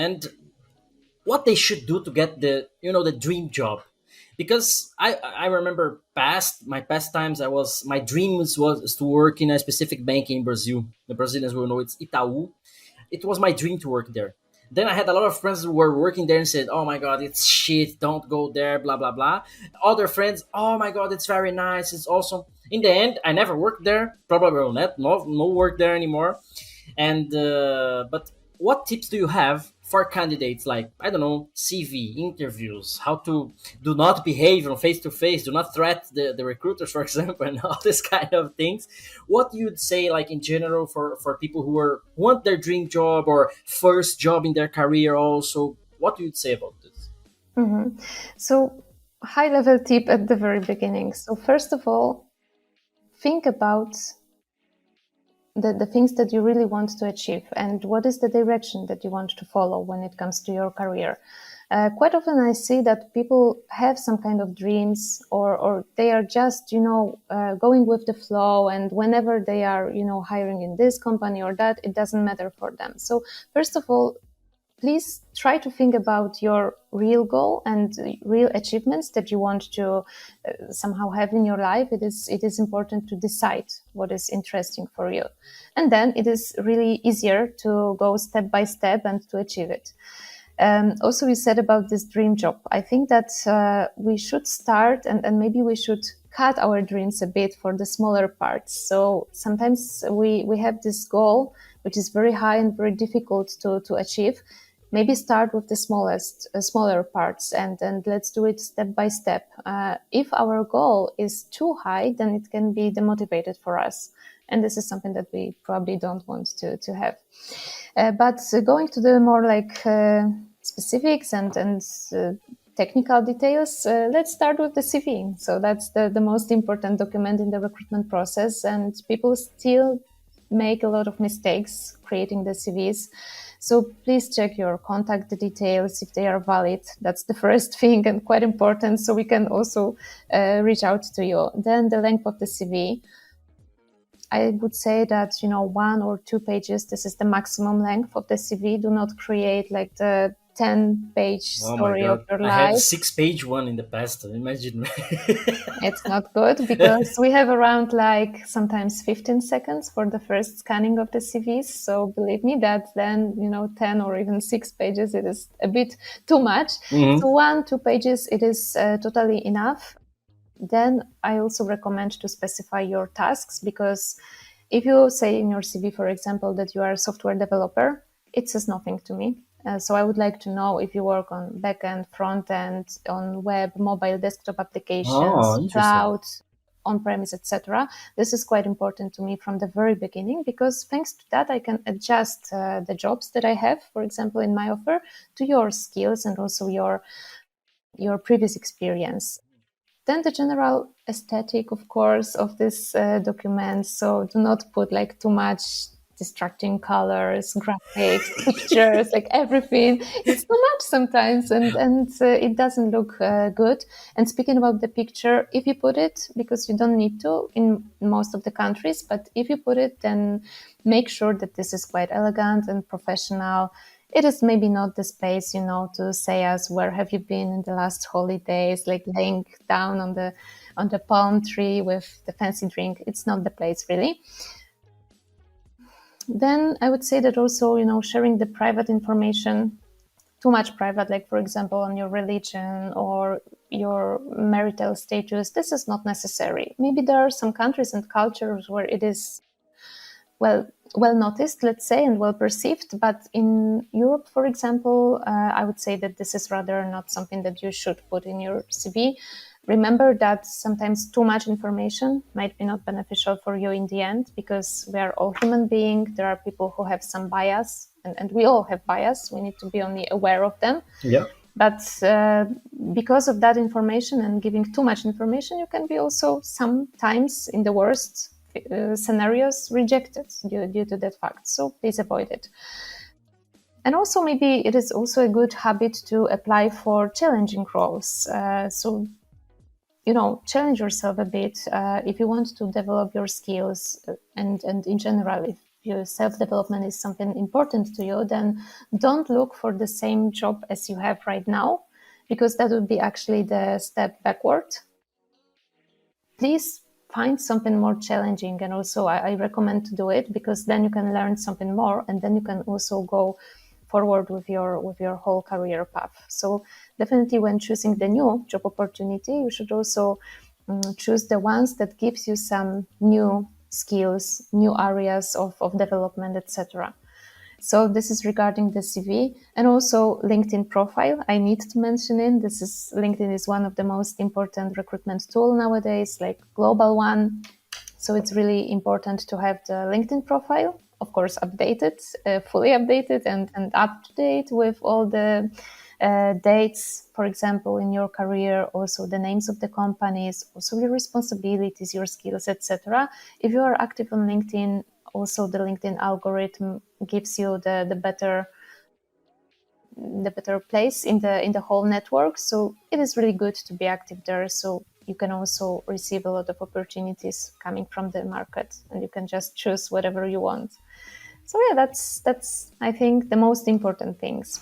and what they should do to get the dream job. Because I remember my past times, my dreams was to work in a specific bank in Brazil. The Brazilians will know it's Itaú. It was my dream to work there. Then I had a lot of friends who were working there and said, "Oh my god, it's shit, don't go there, blah blah blah." Other friends, "Oh my god, it's very nice, it's awesome." In the end, I never worked there, probably will not no work there anymore. And but what tips do you have for candidates, like, I don't know, CV interviews, how to do not behave on face to face, do not threat the recruiters, for example, and all this kind of things? What you'd say, like, in general, for people who want their dream job or first job in their career also? What you'd say about this? Mm-hmm. So, high level tip at the very beginning. So first of all, think about the things that you really want to achieve and what is the direction that you want to follow when it comes to your career. Quite often I see that people have some kind of dreams, or they are just, going with the flow, and whenever they are, hiring in this company or that, it doesn't matter for them. So first of all, please try to think about your real goal and real achievements that you want to somehow have in your life. It is important to decide what is interesting for you. And then it is really easier to go step by step and to achieve it. Also, you said about this dream job. I think that we should start and maybe we should cut our dreams a bit for the smaller parts. So sometimes we have this goal, which is very high and very difficult to achieve. Maybe start with the smaller parts, and let's do it step by step. If our goal is too high, then it can be demotivated for us. And this is something that we probably don't want to have. But going to the more specifics and technical details, let's start with the CV. So that's the most important document in the recruitment process. And people still make a lot of mistakes creating the CVs. So please check your contact details if they are valid. That's the first thing and quite important. So we can also reach out to you. Then the length of the CV. I would say that, 1 or 2 pages, this is the maximum length of the CV. Do not create like the 10-page story of your life. I had a 6-page one in the past. Imagine. It's not good because we have around sometimes 15 seconds for the first scanning of the CVs. So believe me that then, 10 or even 6 pages, it is a bit too much. Mm-hmm. So 1, 2 pages, it is totally enough. Then I also recommend to specify your tasks, because if you say in your CV, for example, that you are a software developer, it says nothing to me. So I would like to know if you work on backend, front end, on web, mobile, desktop applications, cloud, on-premise, etc. This is quite important to me from the very beginning, because thanks to that, I can adjust the jobs that I have, for example, in my offer, to your skills and also your previous experience. Then the general aesthetic, of course, of this document. So do not put too much distracting colors, graphics, pictures, everything. It's too much sometimes, and it doesn't look good. And speaking about the picture, if you put it, because you don't need to in most of the countries, but if you put it, then make sure that this is quite elegant and professional. It is maybe not the space, to say us, where have you been in the last holidays, laying down on the palm tree with the fancy drink. It's not the place, really. Then I would say that also, sharing the private information, too much private, for example, on your religion or your marital status, this is not necessary. Maybe there are some countries and cultures where it is well noticed, let's say, and well perceived. But in Europe, for example, I would say that this is rather not something that you should put in your CV. Remember that sometimes too much information might be not beneficial for you in the end, because we are all human beings. There are people who have some bias, and we all have bias. We need to be only aware of them. Yeah. But because of that information and giving too much information, you can be also sometimes, in the worst scenarios, rejected due to that fact. So please avoid it. And also maybe it is also a good habit to apply for challenging roles. So challenge yourself a bit if you want to develop your skills, and in general, if your self-development is something important to you, then don't look for the same job as you have right now, because that would be actually the step backward. Please find something more challenging, and also I recommend to do it, because then you can learn something more, and then you can also go forward with your whole career path. So definitely, when choosing the new job opportunity, you should also choose the ones that gives you some new skills, new areas of development, etc. So this is regarding the CV, and also LinkedIn profile. I need to mention it. LinkedIn is one of the most important recruitment tool nowadays, like global one. So it's really important to have the LinkedIn profile, of course, updated, fully updated and up to date with all the dates, for example, in your career, also the names of the companies, also your responsibilities, your skills, etc. If you are active on LinkedIn, also the LinkedIn algorithm gives you the better place in the whole network. So it is really good to be active there. So you can also receive a lot of opportunities coming from the market, and you can just choose whatever you want. So yeah, that's I think the most important things.